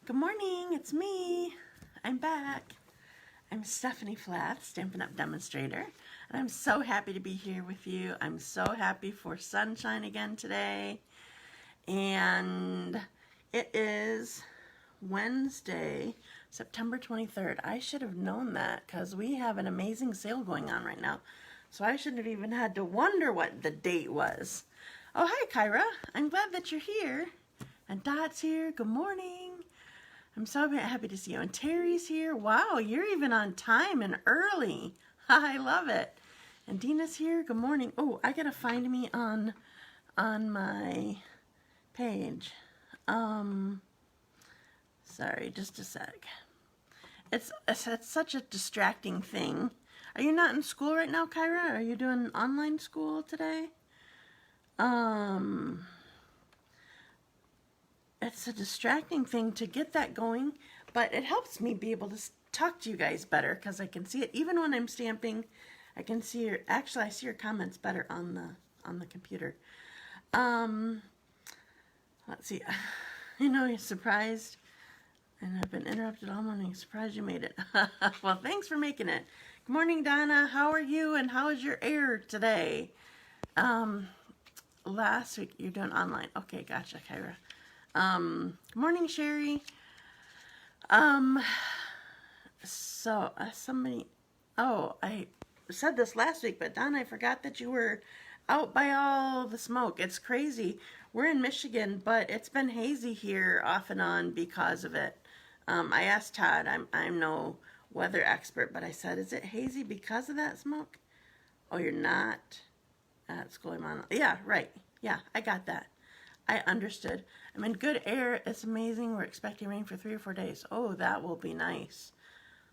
Good morning, it's me. I'm back. I'm Stephanie Flath, Stampin' Up! Demonstrator, and I'm so happy to be here with you. I'm so happy for sunshine again today, and it is Wednesday, September 23rd. I should have known that because we have an amazing sale going on right now, so I shouldn't have even had to wonder what the date was. Oh, hi, Kyra. I'm glad that you're here. And Dot's here. Good morning. I'm so happy to see you. And Terry's here. Wow, you're even on time and early. I love it. And Dina's here. Good morning. Oh, I gotta find me on my page. Sorry, just a sec. It's such a distracting thing. Are you not in school right now, Kyra? Are you doing online school today? It's a distracting thing to get that going, but it helps me be able to talk to you guys better because I can see it. Even when I'm stamping, I can see your, actually I see your comments better on the computer. Let's see. You know, you're surprised, and I've been interrupted all morning. Surprised you made it. Well, thanks for making it. Good morning, Donna. How are you, and how is your air today? Last week you're doing online. Okay, gotcha, Kyra. Good morning, Sherry. Somebody, oh, I said this last week, but Don, I forgot that you were out by all the smoke. It's crazy. We're in Michigan, but it's been hazy here off and on because of it. I asked Todd, I'm no weather expert, but I said, is it hazy because of that smoke? Oh, you're not at school. I'm on. Yeah, right. Yeah, I got that. I understood. I'm in good air. It's amazing. We're expecting rain for 3 or 4 days. Oh, that will be nice.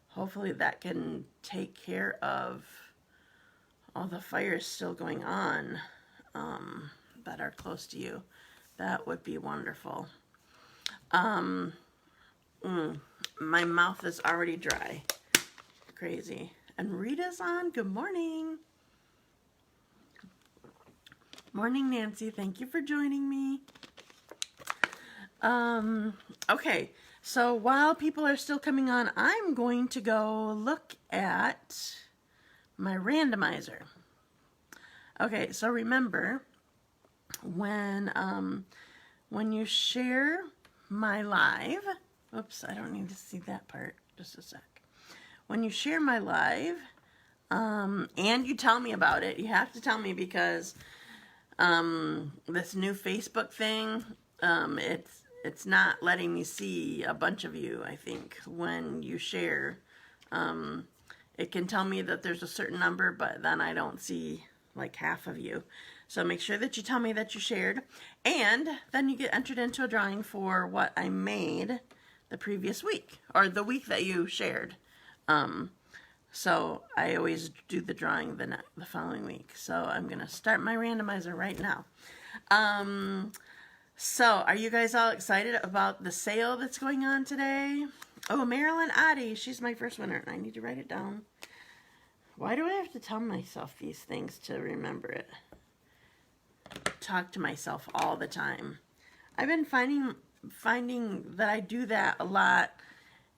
Hopefully that can take care of all the fires still going on that are close to you. That would be wonderful. My mouth is already dry. Crazy. And Rita's on. Good morning. Morning, Nancy. Thank you for joining me. Okay, so while people are still coming on, I'm going to go look at my randomizer. Okay, so remember, when you share my live, oops, I don't need to see that part, just a sec. When you share my live, and you tell me about it, you have to tell me because this new Facebook thing, it's not letting me see a bunch of you, I think, when you share. It can tell me that there's a certain number, but then I don't see like half of you. So make sure that you tell me that you shared, and then you get entered into a drawing for what I made the previous week, or the week that you shared. So I always do the drawing the following week. So I'm going to start my randomizer right now. So are you guys all excited about the sale that's going on today? Oh, Marilyn, Otte, she's my first winner. I need to write it down. Why do I have to tell myself these things to remember it? Talk to myself all the time. I've been finding that I do that a lot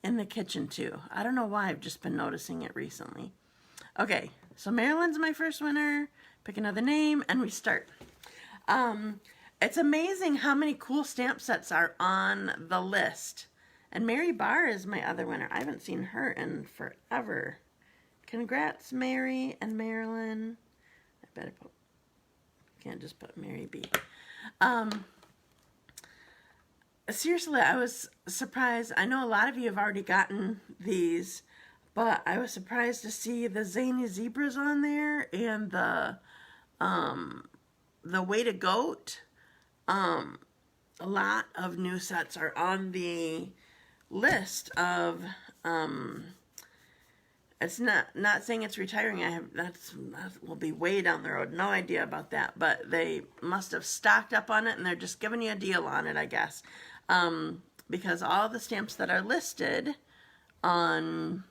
in the kitchen too. I don't know why, I've just been noticing it recently. Okay, so Marilyn's my first winner. Pick another name and we start. It's amazing how many cool stamp sets are on the list. And Mary Barr is my other winner. I haven't seen her in forever. Congrats, Mary and Marilyn. I better put, can't just put Mary B. Seriously, I was surprised. I know a lot of you have already gotten these, but I was surprised to see the Zany Zebras on there and the Way to Goat. A lot of new sets are on the list of, it's not saying it's retiring. That will be way down the road. No idea about that, but they must have stocked up on it and they're just giving you a deal on it, I guess. Because all the stamps that are listed on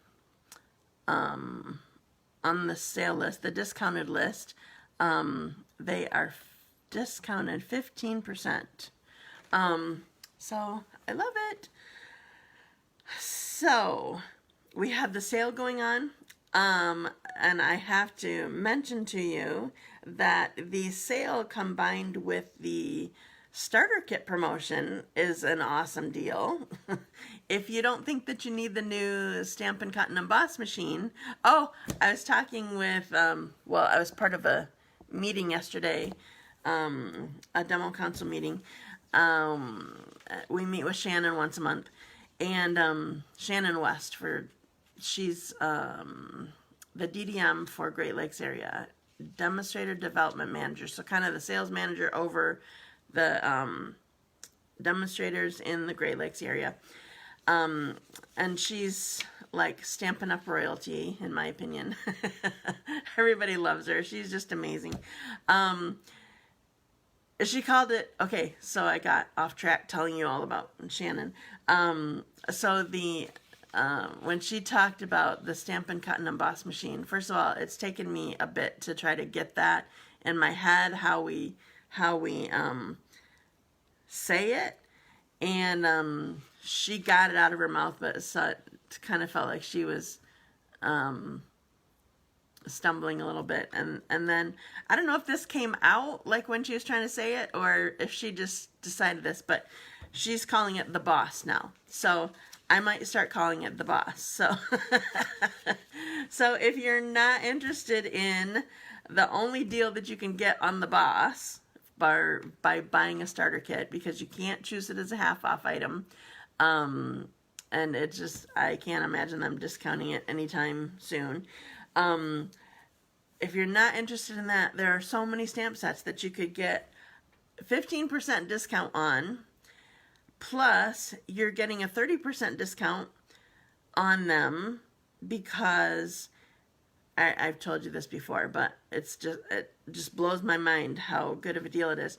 the sale list, the discounted list, they are discounted 15%. So I love it. So we have the sale going on. And I have to mention to you that the sale combined with the starter kit promotion is an awesome deal. If you don't think that you need the new Stampin' Cut and Emboss machine, oh, I was talking with, well, I was part of a meeting yesterday, a demo council meeting. We meet with Shannon once a month, and Shannon West she's the DDM for Great Lakes area, Demonstrator Development Manager, so kind of the sales manager over the demonstrators in the Great Lakes area. And she's like Stampin' Up royalty, in my opinion. Everybody loves her. She's just amazing. She called it, okay, so I got off track telling you all about Shannon. When she talked about the Stampin' Cut and Emboss machine, first of all, it's taken me a bit to try to get that in my head, how we say it, and she got it out of her mouth, but it kind of felt like she was stumbling a little bit, and then I don't know if this came out like when she was trying to say it, or if she just decided this, but she's calling it the boss now, so I might start calling it the boss. So so if you're not interested in the only deal that you can get on the boss by buying a starter kit, because you can't choose it as a half off item, and it just, I can't imagine them discounting it anytime soon. If you're not interested in that, there are so many stamp sets that you could get 15% discount on, plus you're getting a 30% discount on them, because I've told you this before, but it just blows my mind how good of a deal it is.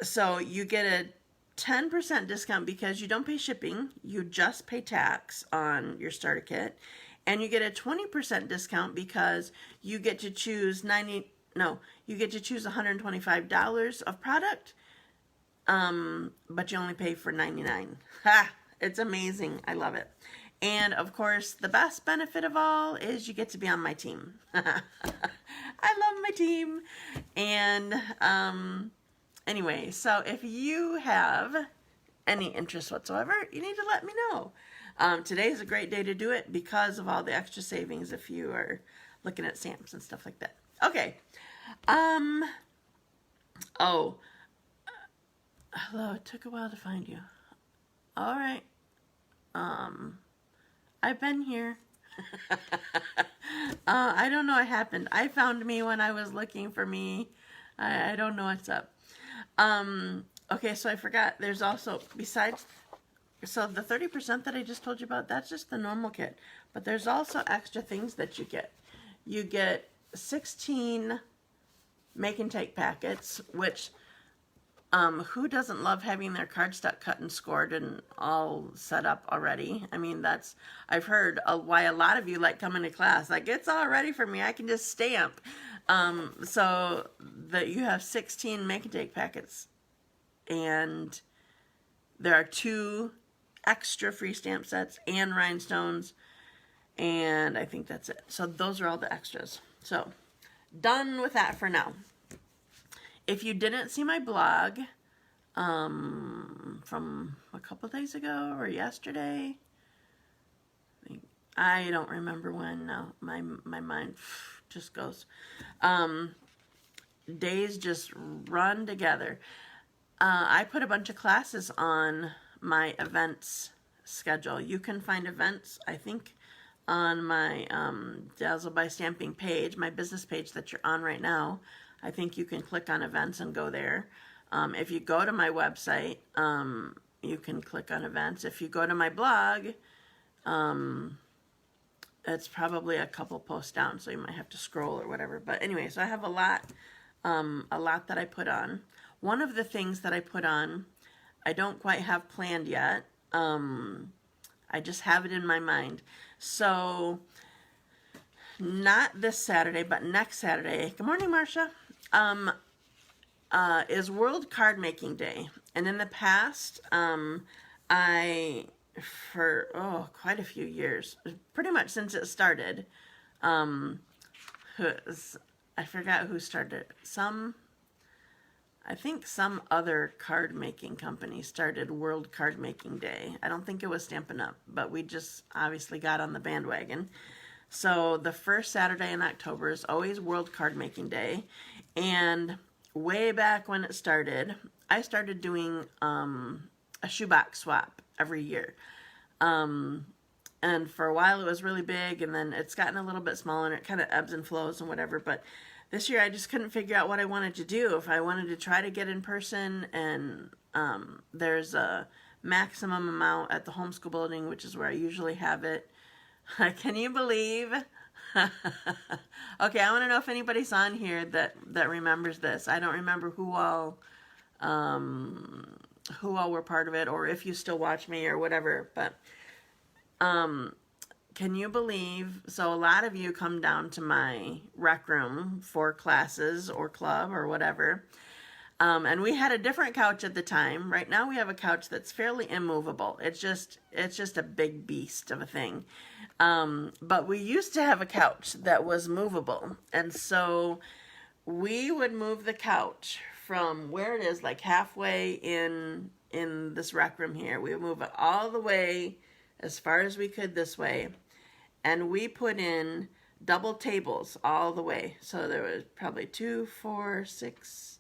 So you get a 10% discount because you don't pay shipping, you just pay tax on your starter kit, and you get a 20% discount because you get to choose $125 of product, but you only pay for $99. Ha! It's amazing. I love it. And of course, the best benefit of all is you get to be on my team. I love my team. And anyway, so if you have any interest whatsoever, you need to let me know. Today is a great day to do it because of all the extra savings if you are looking at stamps and stuff like that. Okay. Oh. Hello, it took a while to find you. All right. I've been here. I don't know what happened. I found me when I was looking for me. I don't know what's up. Okay, so I forgot. There's also, besides, so the 30% that I just told you about, that's just the normal kit. But there's also extra things that you get. You get 16 make and take packets, which who doesn't love having their cardstock cut and scored and all set up already? I mean, I've heard why a lot of you like coming to class. Like, it's all ready for me. I can just stamp. So that you have 16 make and take packets, and there are 2 extra free stamp sets and rhinestones, and I think that's it. So those are all the extras. So done with that for now. If you didn't see my blog from a couple days ago or yesterday, I don't remember when now. My mind just goes. Days just run together. I put a bunch of classes on my events schedule. You can find events, I think, on my Dazzled by Stamping page, my business page that you're on right now. I think you can click on events and go there. If you go to my website, you can click on events. If you go to my blog, it's probably a couple posts down, so you might have to scroll or whatever. But anyway, so I have a lot that I put on. One of the things that I put on, I don't quite have planned yet. I just have it in my mind. So not this Saturday, but next Saturday. Good morning, Marcia. Is World Card Making Day. And in the past, I for, oh, quite a few years. Pretty much since it started. I forgot who started it. I think some other card making company started World Card Making Day. I don't think it was Stampin' Up, but we just obviously got on the bandwagon. So the first Saturday in October is always World Card Making Day. And way back when it started, I started doing a shoebox swap every year. And for a while it was really big, and then it's gotten a little bit smaller, and it kind of ebbs and flows and whatever. But this year I just couldn't figure out what I wanted to do. If I wanted to try to get in person, and there's a maximum amount at the homeschool building, which is where I usually have it. Can you believe? Okay, I want to know if anybody's on here that remembers this. I don't remember who all were part of it, or if you still watch me or whatever, but can you believe, so a lot of you come down to my rec room for classes or club or whatever, and we had a different couch at the time. Right now we have a couch that's fairly immovable. It's just a big beast of a thing. But we used to have a couch that was movable, and so we would move the couch from where it is, like halfway in this rec room here. We would move it all the way as far as we could this way, and we put in double tables all the way. So there was probably 2, 4, 6,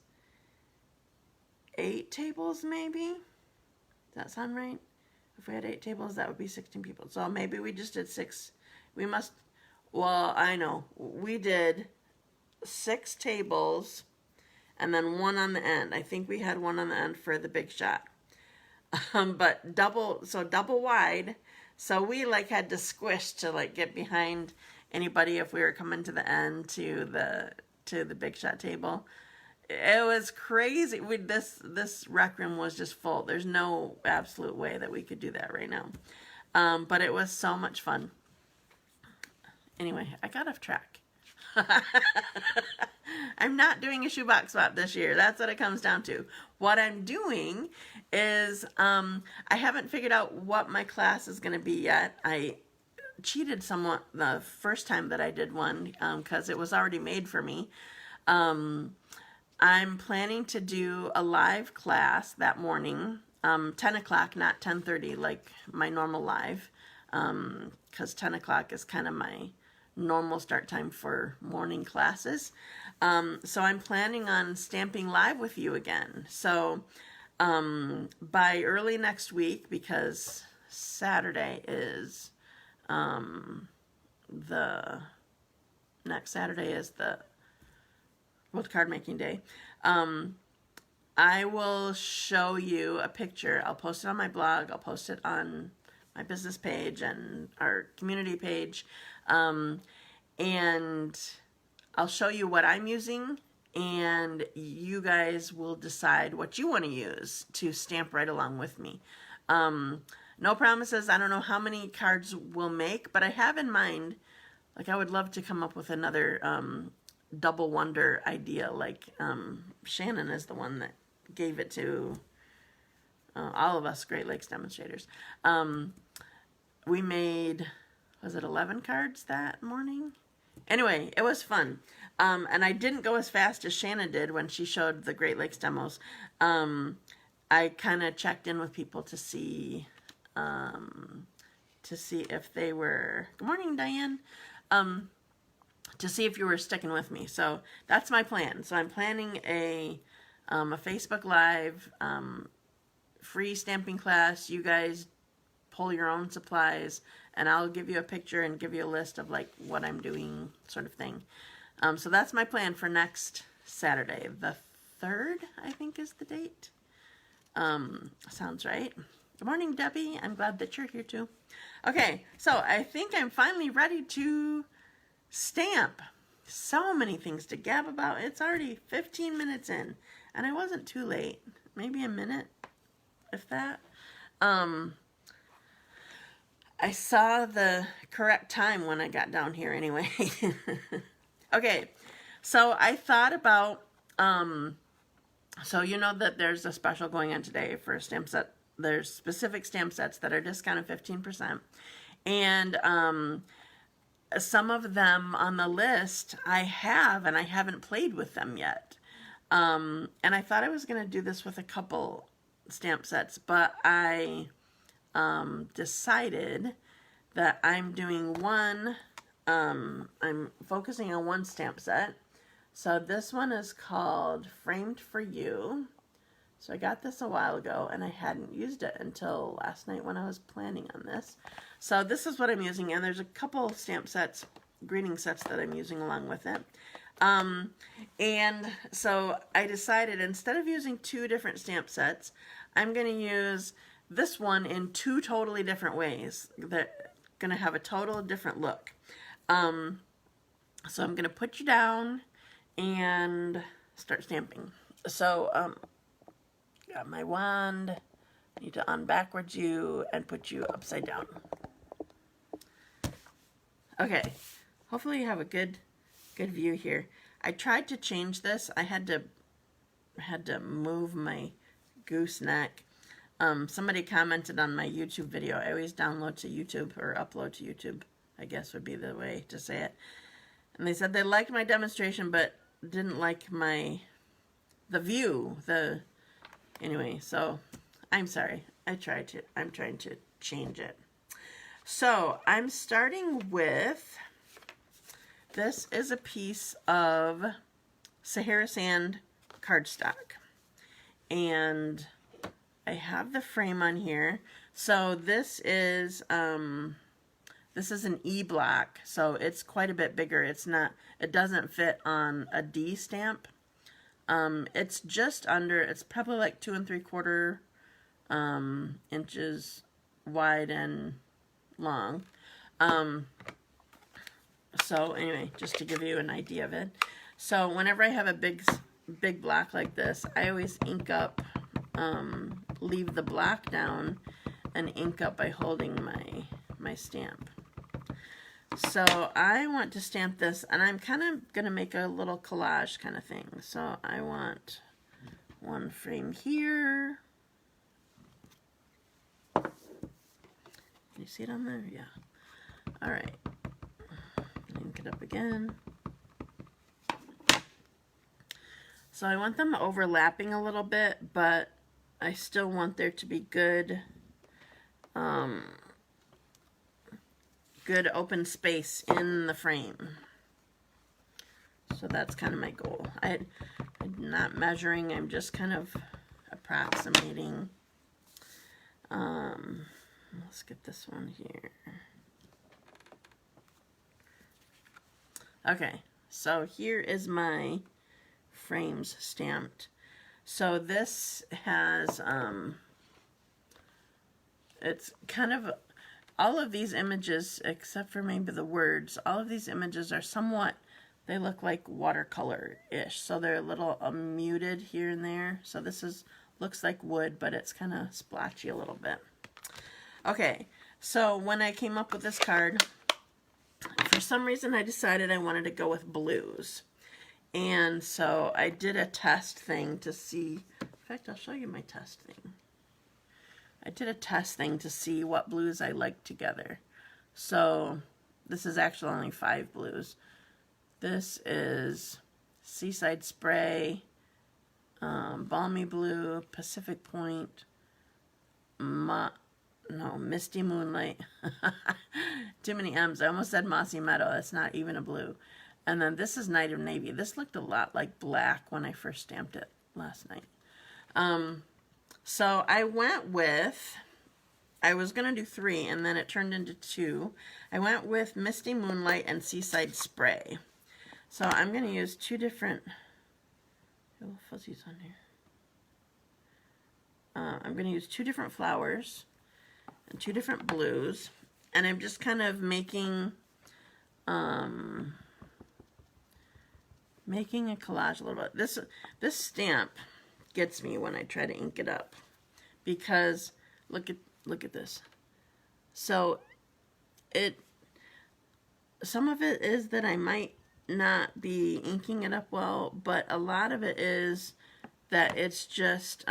8 tables maybe. Does that sound right? If we had 8 tables, that would be 16 people. So maybe we just did 6. We must, well, I know. We did 6 tables and then 1 on the end. I think we had 1 on the end for the big shot. But double wide. So we like had to squish to like get behind anybody if we were coming to the end to the big shot table. It was crazy. This rec room was just full. There's no absolute way that we could do that right now. But it was so much fun. Anyway, I got off track. I'm not doing a shoebox swap this year. That's what it comes down to. What I'm doing is I haven't figured out what my class is going to be yet. I cheated somewhat the first time that I did one because it was already made for me. I'm planning to do a live class that morning, 10 o'clock, not 10:30 like my normal live, because 10 o'clock is kind of my normal start time for morning classes. So I'm planning on stamping live with you again. So by early next week, because Saturday is next Saturday is the World Card Making Day. I will show you a picture. I'll post it on my blog. I'll post it on my business page and our community page. And I'll show you what I'm using, and you guys will decide what you want to use to stamp right along with me. No promises. I don't know how many cards we'll make, but I have in mind, like I would love to come up with another double wonder idea. Like Shannon is the one that gave it to all of us Great Lakes demonstrators. We made, was it 11 cards that morning? Anyway, it was fun. And I didn't go as fast as Shannon did when she showed the Great Lakes demos. I kind of checked in with people to see if they were, good morning, Diane, to see if you were sticking with me. So that's my plan. So I'm planning a Facebook Live free stamping class. You guys pull your own supplies, and I'll give you a picture and give you a list of like what I'm doing, sort of thing. So that's my plan for next Saturday. The 3rd, I think, is the date. Sounds right. Good morning, Debbie. I'm glad that you're here too. Okay, so I think I'm finally ready to stamp. So many things to gab about. It's already 15 minutes in, and I wasn't too late. Maybe a minute, if that. I saw the correct time when I got down here anyway. Okay, so I thought about, so you know that there's a special going on today for Stamp Set there's specific stamp sets that are discounted 15%. And some of them on the list I have, and I haven't played with them yet. And I thought I was going to do this with a couple stamp sets, but I decided that I'm doing one, I'm focusing on one stamp set. So this one is called Framed for You. So I got this a while ago, and I hadn't used it until last night when I was planning on this. So this is what I'm using, and there's a couple stamp sets, greeting sets that I'm using along with it. And so I decided instead of using two different stamp sets, I'm going to use this one in two totally different ways. They're going to have a total different look. So I'm going to put you down and start stamping. So, got my wand. I need to unbackwards you and put you upside down. Okay, hopefully you have a good view here. I tried to change this. I had to move my gooseneck. Somebody commented on my YouTube video. I always download to YouTube, or upload to YouTube, I guess would be the way to say it. And they said they liked my demonstration, but didn't like the view. Anyway, so I'm sorry. I'm trying to change it. So I'm starting with, this is a piece of Sahara Sand cardstock. And I have the frame on here. So this is an E-block, so it's quite a bit bigger. It doesn't fit on a D stamp. It's just under, it's probably like 2 3/4 inches wide and long. So anyway, just to give you an idea of it. So whenever I have a big block like this, I always ink up, leave the block down and ink up by holding my stamp. So I want to stamp this, and I'm kind of going to make a little collage kind of thing. So I want one frame here. Can you see it on there? Yeah. All right. Ink it up again. So I want them overlapping a little bit, but I still want there to be good open space in the frame. So that's kind of my goal. I'm not measuring, I'm just kind of approximating. Let's get this one here. Okay, so here is my frames stamped. So this has, it's kind of, all of these images, except for maybe the words, all of these images are somewhat, they look like watercolor-ish. So they're a little muted here and there. So this looks like wood, but it's kind of splotchy a little bit. Okay, so when I came up with this card, for some reason I decided I wanted to go with blues. And so I did a test thing to see, in fact, I'll show you my test thing. I did a test thing to see what blues I liked together. So this is actually only 5 blues. This is Seaside Spray, Balmy Blue, Pacific Point, Misty Moonlight. Too many M's. I almost said Mossy Meadow. That's not even a blue. And then this is Night of Navy. This looked a lot like black when I first stamped it last night. So I went with, I was going to do 3, and then it turned into 2. I went with Misty Moonlight and Seaside Spray. So I'm going to use 2 different, little fuzzies on here. I'm going to use 2 different flowers and 2 different blues. And I'm just kind of making a collage a little bit. This stamp gets me when I try to ink it up, because look at this. So some of it is that I might not be inking it up well, but a lot of it is that it's just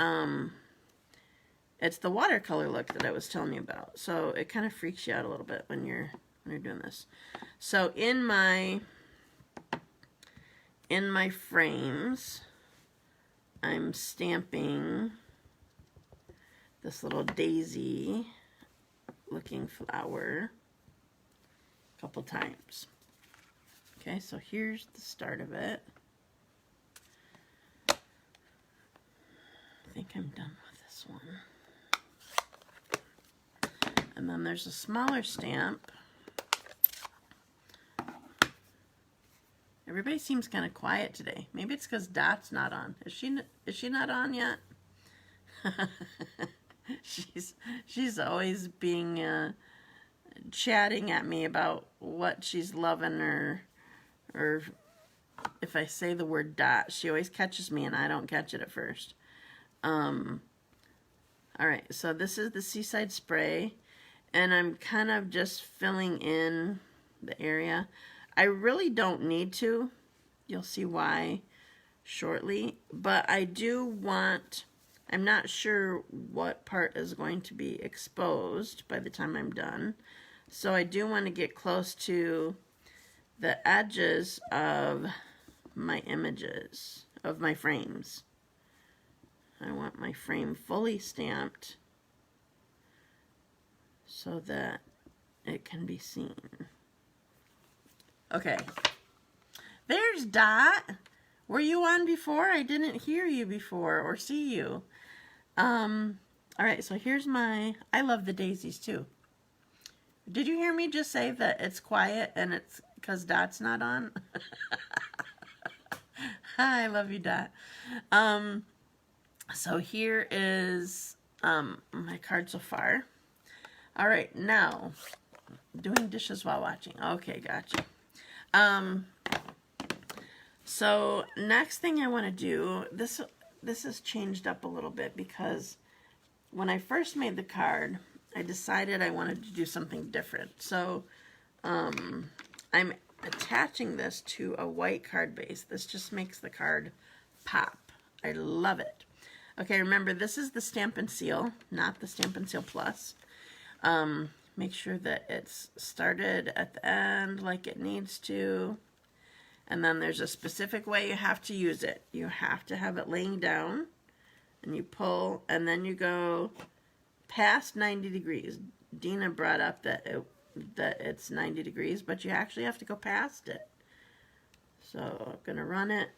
It's the watercolor look that I was telling you about. So it kind of freaks you out a little bit when you're doing this. So in my frames, I'm stamping this little daisy looking flower a couple times. Okay, so here's the start of it. I think I'm done with this one. And then there's a smaller stamp. Everybody seems kind of quiet today. Maybe it's because Dot's not on. Is she not on yet? she's always being chatting at me about what she's loving, or if I say the word Dot, she always catches me and I don't catch it at first. All right, so this is the Seaside Spray, and I'm kind of just filling in the area. I really don't need to. You'll see why shortly, but I do want, I'm not sure what part is going to be exposed by the time I'm done. So I do want to get close to the edges of my images, of my frames. I want my frame fully stamped so that it can be seen. Okay, there's Dot. Were you on before? I didn't hear you before or see you. All right, so here's my, I love the daisies too. Did you hear me just say that it's quiet and it's because Dot's not on? Hi, I love you, Dot. So here is my card so far. All right, now, doing dishes while watching. Okay, gotcha. So next thing I want to do, this has changed up a little bit because when I first made the card, I decided I wanted to do something different. So I'm attaching this to a white card base. This just makes the card pop. I love it. Okay, remember this is the Stamp and Seal, not the Stamp and Seal Plus. Make sure that it's started at the end like it needs to. And then there's a specific way you have to use it. You have to have it laying down, and you pull, and then you go past 90 degrees. Dina brought up that it's 90 degrees, but you actually have to go past it. So I'm going to run it,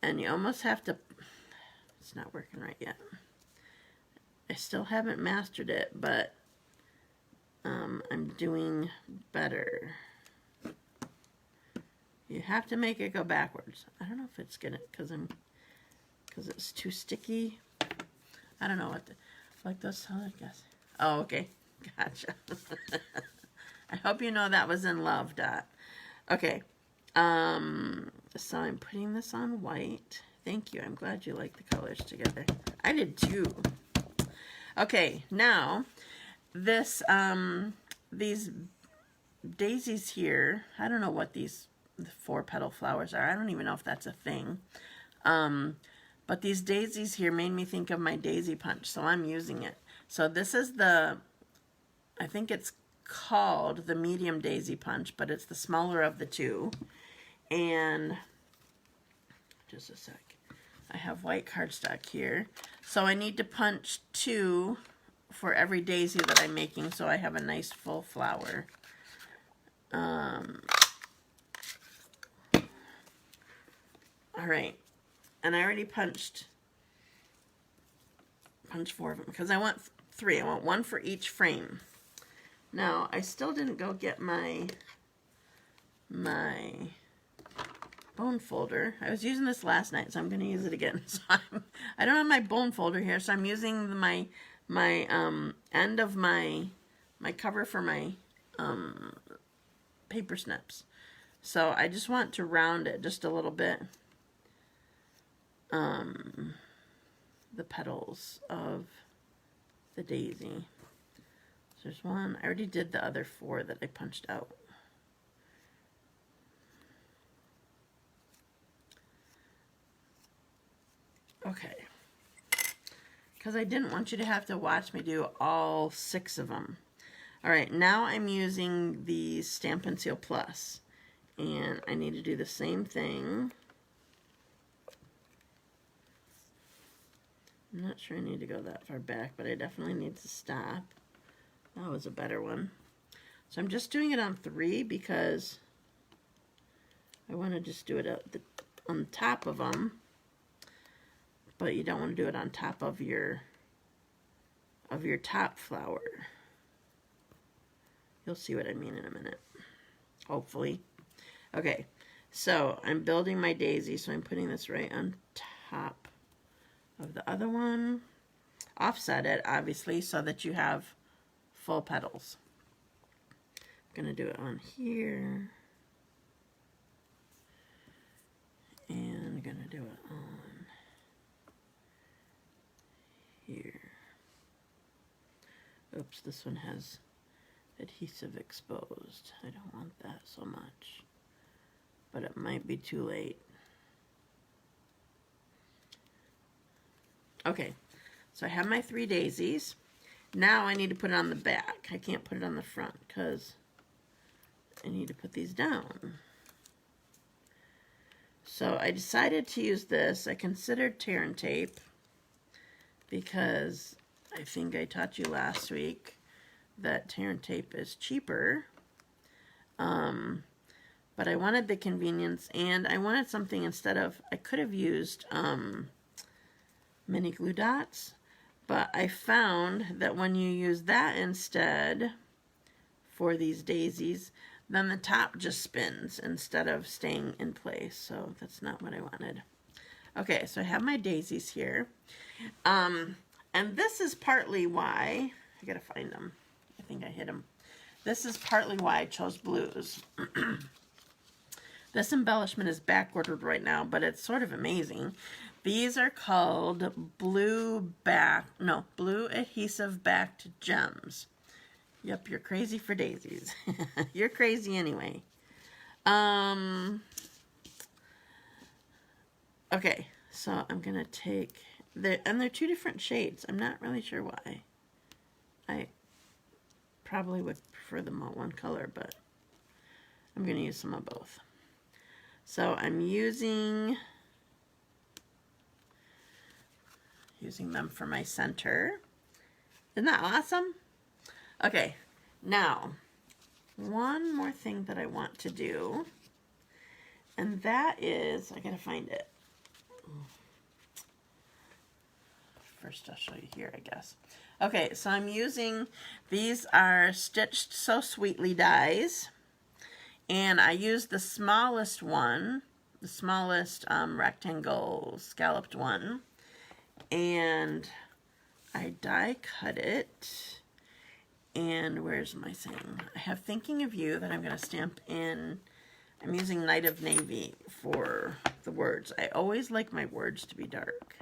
and you almost have to, it's not working right yet. I still haven't mastered it, but I'm doing better. You have to make it go backwards. I don't know if it's gonna, because it's too sticky. I don't know what like those solid guys. Oh, okay, gotcha. I hope you know that was in love, Dot. Okay, so I'm putting this on white. Thank you. I'm glad you like the colors together. I did too. Okay, now this these daisies here. I don't know what these the 4-petal flowers are. I don't even know if that's a thing. But these daisies here made me think of my daisy punch, so I'm using it. So this is the, I think it's called the medium daisy punch, but it's the smaller of the two. And just a sec. I have white cardstock here. So I need to punch 2 for every daisy that I'm making so I have a nice full flower. All right, and I already punched 4 of them because I want 3. I want 1 for each frame. Now, I still didn't go get my bone folder. I was using this last night, so I'm going to use it again. So I don't have my bone folder here, so I'm using my end of my cover for my paper snips. So I just want to round it just a little bit. The petals of the daisy. So there's 1. I already did the other 4 that I punched out. Okay. because I didn't want you to have to watch me do all 6 of them. All right, now I'm using the Stampin' Seal Plus, and I need to do the same thing. I'm not sure I need to go that far back, but I definitely need to stop. That was a better one. So I'm just doing it on 3 because I want to just do it on top of them, but you don't want to do it on top of your top flower. You'll see what I mean in a minute, hopefully. Okay, so I'm building my daisy, so I'm putting this right on top of the other one. Offset it, obviously, so that you have full petals. I'm going to do it on here. And I'm going to do it on here. Oops, this one has adhesive exposed. I don't want that so much, but it might be too late. Okay, so I have my 3 daisies. Now I need to put it on the back. I can't put it on the front because I need to put these down. So I decided to use this. I considered tear and tape because I think I taught you last week that tear and tape is cheaper. But I wanted the convenience, and I wanted something instead of, I could have used mini glue dots, but I found that when you use that instead for these daisies, then the top just spins instead of staying in place, so that's not what I wanted. Okay, so I have my daisies here, and this is partly why, I gotta find them, I think I hit them. This is partly why I chose blues. This embellishment is back ordered right now, but it's sort of amazing. These are called blue adhesive backed gems. Yep, you're crazy for daisies. You're crazy anyway. Okay, so I'm gonna take and they're 2 different shades. I'm not really sure why. I probably would prefer them all one color, but I'm gonna use some of both. So I'm using them for my center. Isn't that awesome? Okay, now one more thing that I want to do, and that is, I gotta find it. First I'll show you here, I guess. Okay, so I'm using, these are Stitched So Sweetly dies, and I used the smallest one, the smallest rectangle scalloped one, and I die cut it. And where's my thing? I have Thinking of You that I'm going to stamp in. I'm using Night of Navy for the words. I always like my words to be dark.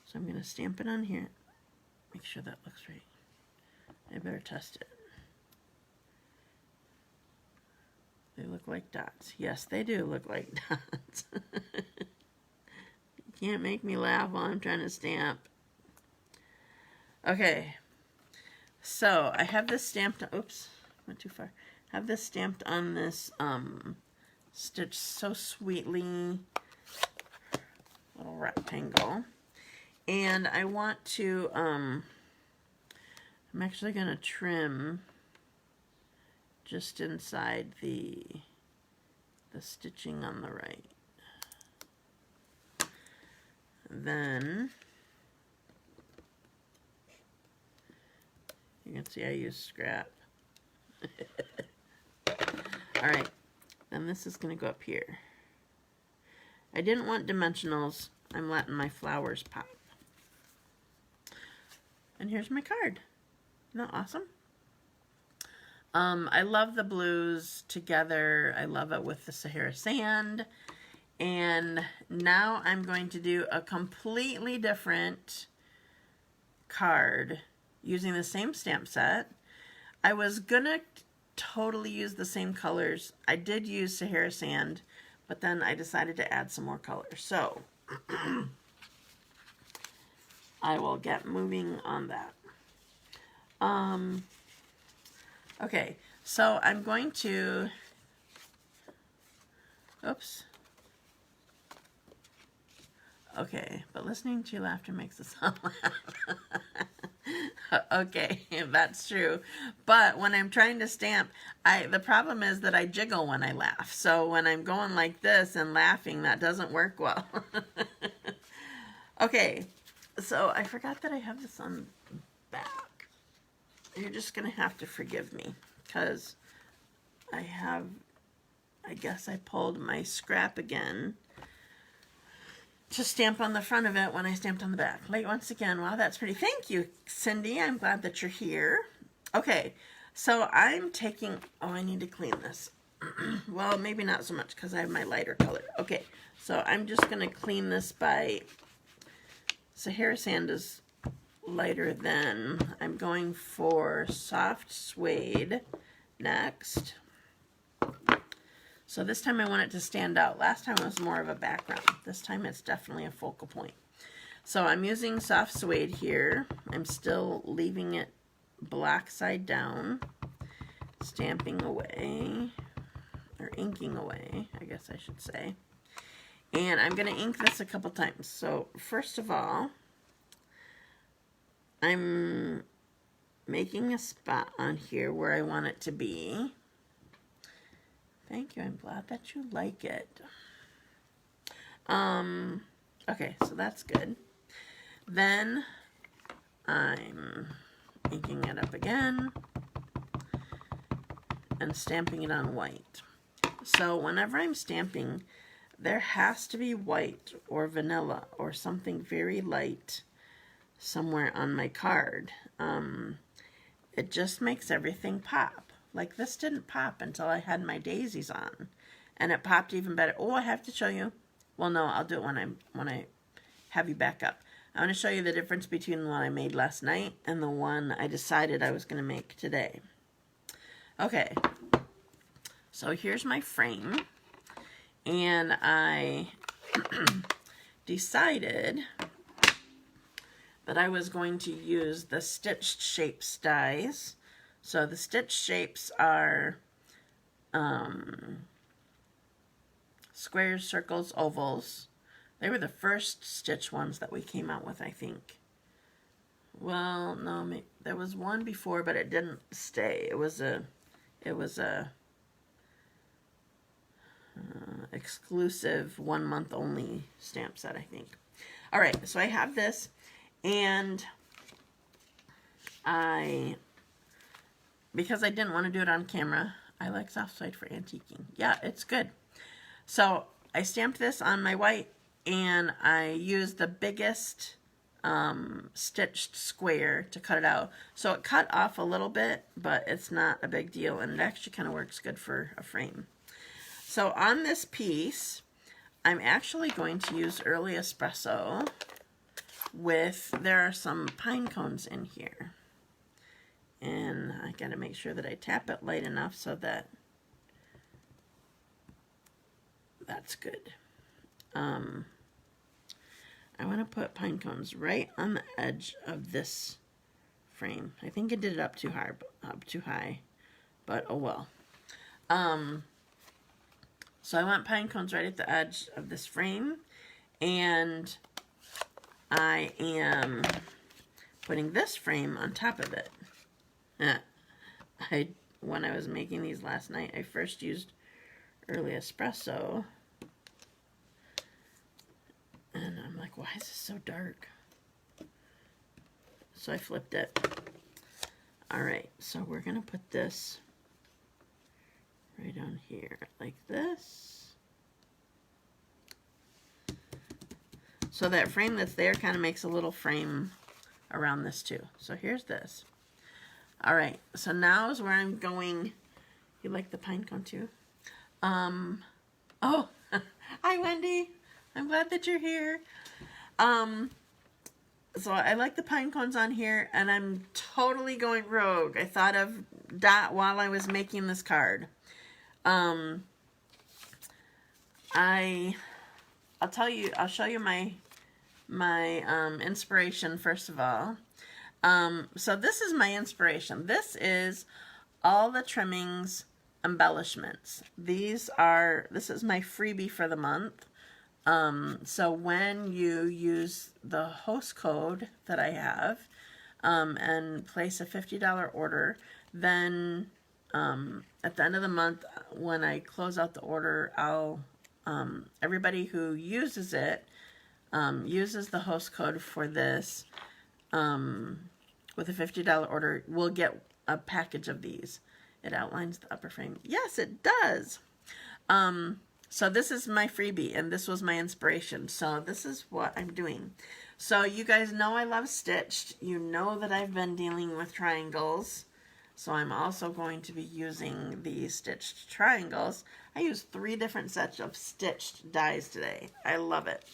So I'm going to stamp it on here. Make sure that looks right. I better test it. They look like dots. Yes, they do look like dots. You can't make me laugh while I'm trying to stamp. Okay. So I have this stamped, oops, went too far. I have this stamped on this Stitched So Sweetly little rectangle. And I want to, I'm actually going to trim just inside the stitching on the right. Then you can see I use scrap. Alright, then this is going to go up here. I didn't want dimensionals. I'm letting my flowers pop. And here's my card. Isn't that awesome? I love the blues together. I love it with the Sahara Sand. And now I'm going to do a completely different card using the same stamp set. I was gonna totally use the same colors. I did use Sahara Sand, but then I decided to add some more colors. So I will get moving on that. Okay, so I'm going to, oops. Okay, but listening to your laughter makes us all laugh. Okay, that's true. But when I'm trying to stamp, the problem is that I jiggle when I laugh. So when I'm going like this and laughing, that doesn't work well. Okay, so I forgot that I have this on back. You're just going to have to forgive me because I guess I pulled my scrap again to stamp on the front of it when I stamped on the back. Late once again. Wow, that's pretty. Thank you, Cindy. I'm glad that you're here. Okay, so I'm taking, oh, I need to clean this. Well, maybe not so much because I have my lighter color. Okay, so I'm just going to clean this by, Sahara Sand is lighter than, I'm going for soft suede next. So this time I want it to stand out. Last time it was more of a background. This time it's definitely a focal point. So I'm using soft suede here. I'm still leaving it black side down, stamping away, or inking away, I guess I should say. And I'm going to ink this a couple times. So first of all, I'm making a spot on here where I want it to be. Thank you. I'm glad that you like it. Okay, so that's good. Then I'm inking it up again and stamping it on white. So whenever I'm stamping, there has to be white or vanilla or something very light somewhere on my card. It just makes everything pop. Like this didn't pop until I had my daisies on, and it popped even better. Oh, I have to show you. Well, no, I'll do it when I have you back up. I want to show you the difference between the one I made last night and the one I decided I was going to make today. Okay, so here's my frame, and I decided that I was going to use the stitched shapes dies. So the stitch shapes are squares, circles, ovals. They were the first stitch ones that we came out with, I think. Well, no, there was one before, but it didn't stay. It was a exclusive 1 month only stamp set, I think. All right, so I have this, and because I didn't want to do it on camera, I like soft suede for antiquing. Yeah, it's good. So I stamped this on my white, and I used the biggest stitched square to cut it out. So it cut off a little bit, but it's not a big deal, and it actually kind of works good for a frame. So on this piece, I'm actually going to use Early Espresso with, there are some pine cones in here. And I gotta make sure that I tap it light enough so that that's good. I want to put pine cones right on the edge of this frame. I think I did it up too high, but oh well. So I want pine cones right at the edge of this frame, and I am putting this frame on top of it. When I was making these last night, I first used Early Espresso, and I'm like, why is this so dark? So I flipped it. All right, so we're gonna put this right on here, like this. So that frame that's there kind of makes a little frame around this too. So here's this. All right, so now is where I'm going. You like the pine cone too? Oh, hi Wendy. I'm glad that you're here. So I like the pine cones on here, and I'm totally going rogue. I thought of Dot while I was making this card. I'll show you my inspiration first of all. So this is my inspiration. This is all the trimmings embellishments. This is my freebie for the month. So when you use the host code that I have, and place a $50 order, then at the end of the month, when I close out the order, I'll everybody who uses it, uses the host code for this, with a $50 order, will get a package of these. It outlines the upper frame. Yes, it does. So this is my freebie, and this was my inspiration. So this is what I'm doing. So you guys know I love stitched. You know that I've been dealing with triangles. So I'm also going to be using the stitched triangles. I used 3 different sets of stitched dies today. I love it.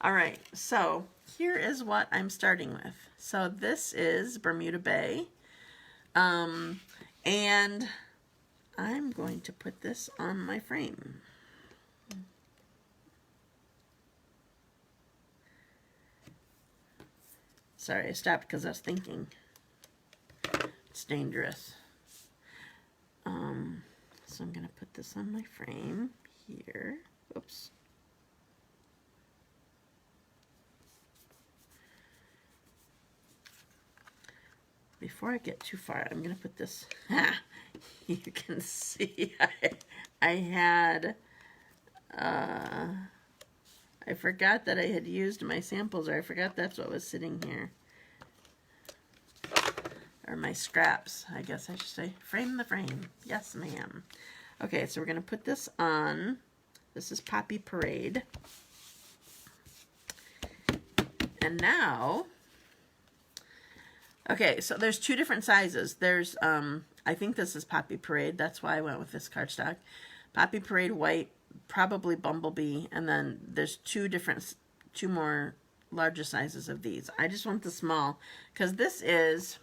All right, so here is what I'm starting with. So this is Bermuda Bay. And I'm going to put this on my frame. Sorry, I stopped because I was thinking. It's dangerous. So I'm going to put this on my frame here. Oops. Before I get too far, I'm going to put this. You can see I had, I forgot that I had used my samples, or I forgot that's what was sitting here. Or my scraps, I guess I should say. Frame the frame. Yes, ma'am. Okay, so we're going to put this on. This is Poppy Parade. And now, okay, so there's 2 different sizes. There's, I think this is Poppy Parade. That's why I went with this cardstock. Poppy Parade white, probably Bumblebee, and then there's 2 more larger sizes of these. I just want the small, because this is,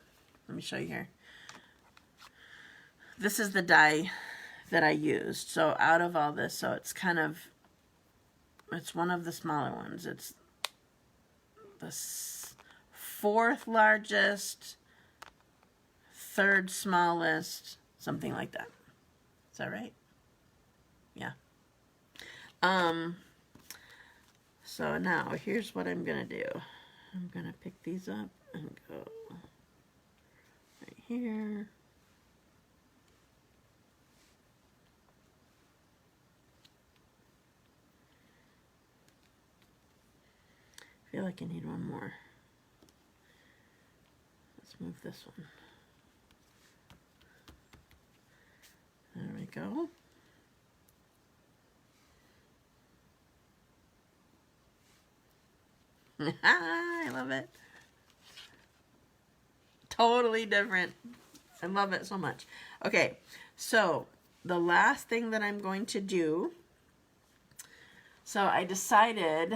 let me show you here. This is the die that I used. So out of all this, so it's kind of, it's one of the smaller ones. It's the 4th largest, 3rd smallest, something like that. Is that right? Yeah. So now here's what I'm gonna do. I'm gonna pick these up and go right here. I feel like I need one more. Let's move this one. There we go. I love it. Totally different. I love it so much. Okay, so the last thing that I'm going to do, so I decided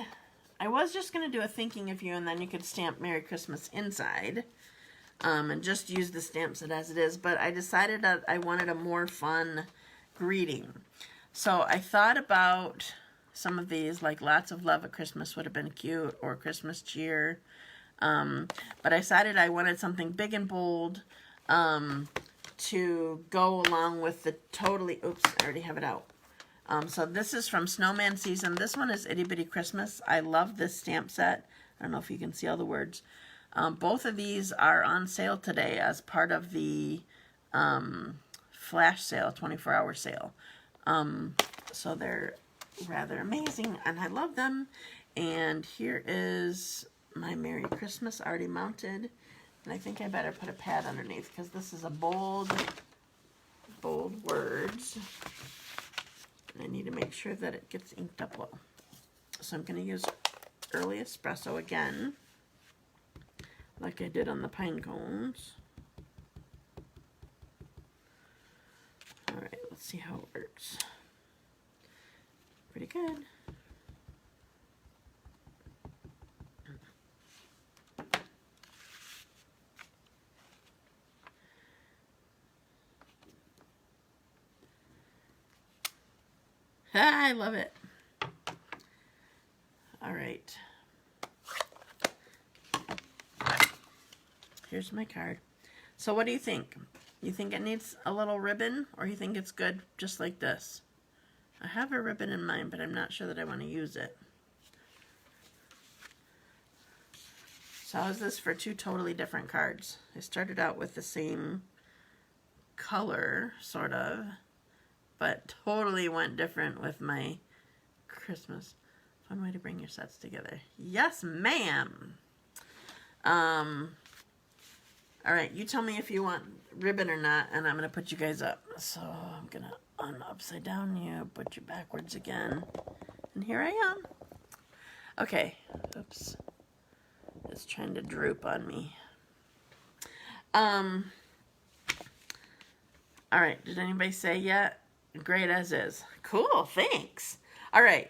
I was just going to do a thinking of you, and then you could stamp Merry Christmas inside, and just use the stamp set as it is, but I decided that I wanted a more fun greeting. So I thought about some of these, like Lots of Love at Christmas would have been cute, or Christmas Cheer, but I decided I wanted something big and bold to go along with the totally, oops, I already have it out. So this is from Snowman Season. This one is Itty Bitty Christmas. I love this stamp set. I don't know if you can see all the words. Both of these are on sale today as part of the flash sale, 24-hour sale. So they're rather amazing, and I love them. And here is my Merry Christmas already mounted. And I think I better put a pad underneath, because this is a bold words. I need to make sure that it gets inked up well. So I'm going to use Early Espresso again, like I did on the pine cones. Alright, let's see how it works. Pretty good. I love it. All right. here's my card. So what do you think? You think it needs a little ribbon, or you think it's good just like this? I have a ribbon in mind, but I'm not sure that I want to use it. So how's this for two totally different cards? I started out with the same color, sort of, but totally went different with my Christmas. Fun way to bring your sets together. Yes, ma'am. All right, you tell me if you want ribbon or not, and I'm going to put you guys up. So I'm going to upside down you, put you backwards again, and here I am. Okay, oops. It's trying to droop on me. All right, did anybody say yet? Great as is. Cool, thanks. All right,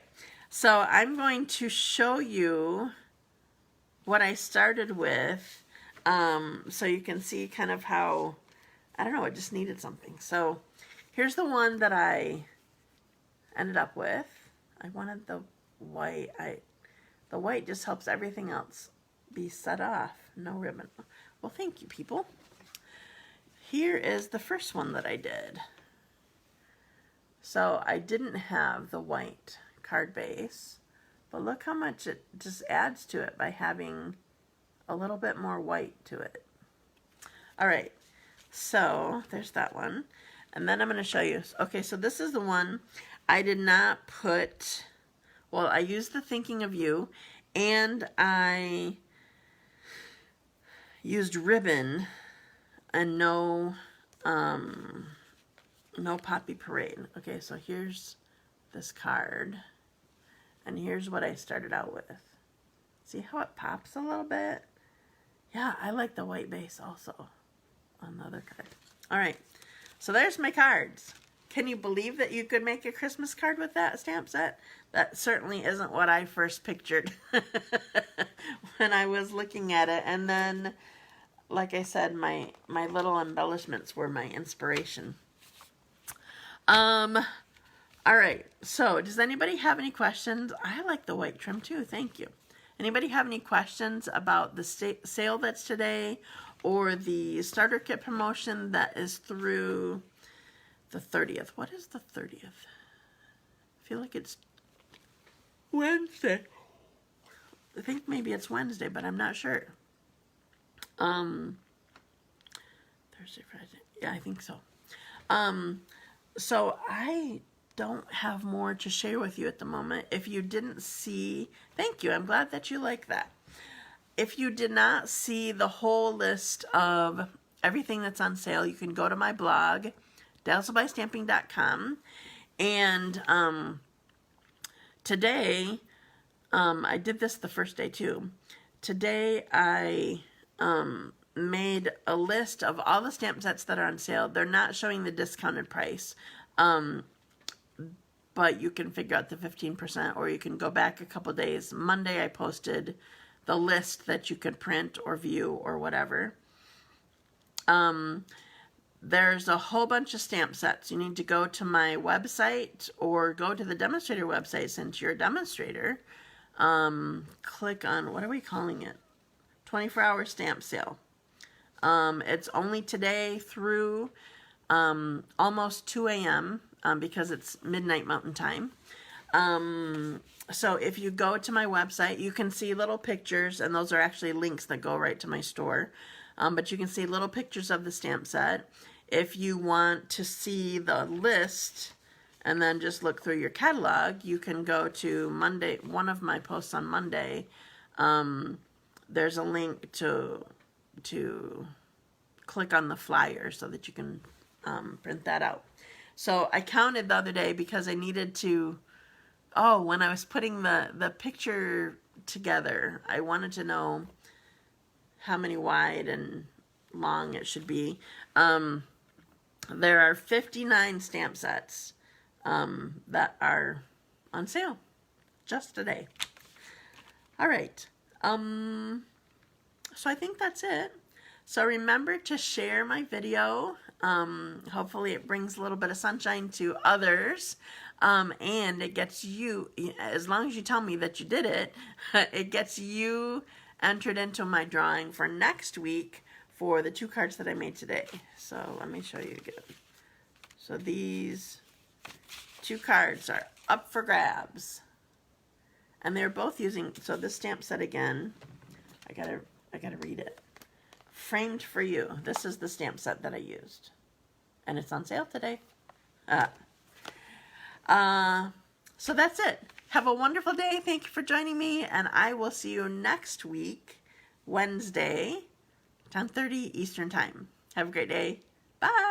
so I'm going to show you what I started with, so you can see kind of how, I don't know, it just needed something. So here's the one that I ended up with. I wanted the white. The white just helps everything else be set off. No ribbon. Well, thank you, people. Here is the first one that I did. So I didn't have the white card base, but look how much it just adds to it by having a little bit more white to it. All right, so there's that one. And then I'm going to show you. Okay, so this is the one I did not put, well, I used the Thinking of You, and I used ribbon and no Poppy Parade. Okay, so here's this card, and here's what I started out with. See how it pops a little bit? Yeah, I like the white base also on the other card. All right, so there's my cards. Can you believe that you could make a Christmas card with that stamp set? That certainly isn't what I first pictured when I was looking at it. And then, like I said, my little embellishments were my inspiration. All right, so does anybody have any questions? I like the white trim too, thank you. Anybody have any questions about the sale that's today, or the starter kit promotion that is through the 30th? What is the 30th? I feel like it's Wednesday. I think maybe it's Wednesday, but I'm not sure. Thursday, Friday. Yeah, I think so. So I don't have more to share with you at the moment. If you didn't see, thank you. I'm glad that you like that. If you did not see the whole list of everything that's on sale, you can go to my blog, dazzledbystamping.com. And today, I did this the first day too. Today I made a list of all the stamp sets that are on sale. They're not showing the discounted price, but you can figure out the 15%, or you can go back a couple days. Monday I posted the list that you could print or view or whatever. There's a whole bunch of stamp sets. You need to go to my website or go to the demonstrator website since you're a demonstrator. Click on, what are we calling it? 24-hour stamp sale. It's only today through almost 2 a.m. Because it's midnight Mountain Time. So if you go to my website, you can see little pictures, and those are actually links that go right to my store. But you can see little pictures of the stamp set. If you want to see the list and then just look through your catalog, you can go to Monday, one of my posts on Monday. There's a link to click on the flyer so that you can print that out. So I counted the other day because I needed to, when I was putting the picture together, I wanted to know how many wide and long it should be. There are 59 stamp sets that are on sale just today. All right. So I think that's it. So remember to share my video. Hopefully it brings a little bit of sunshine to others. And it gets you, as long as you tell me that you did it, it gets you entered into my drawing for next week for the 2 cards that I made today. So let me show you again. So these 2 cards are up for grabs. And they're both using, so this stamp set again, I gotta read it. Framed for You. This is the stamp set that I used. And it's on sale today. So that's it. Have a wonderful day. Thank you for joining me, and I will see you next week, Wednesday, 10:30 Eastern Time. Have a great day. Bye.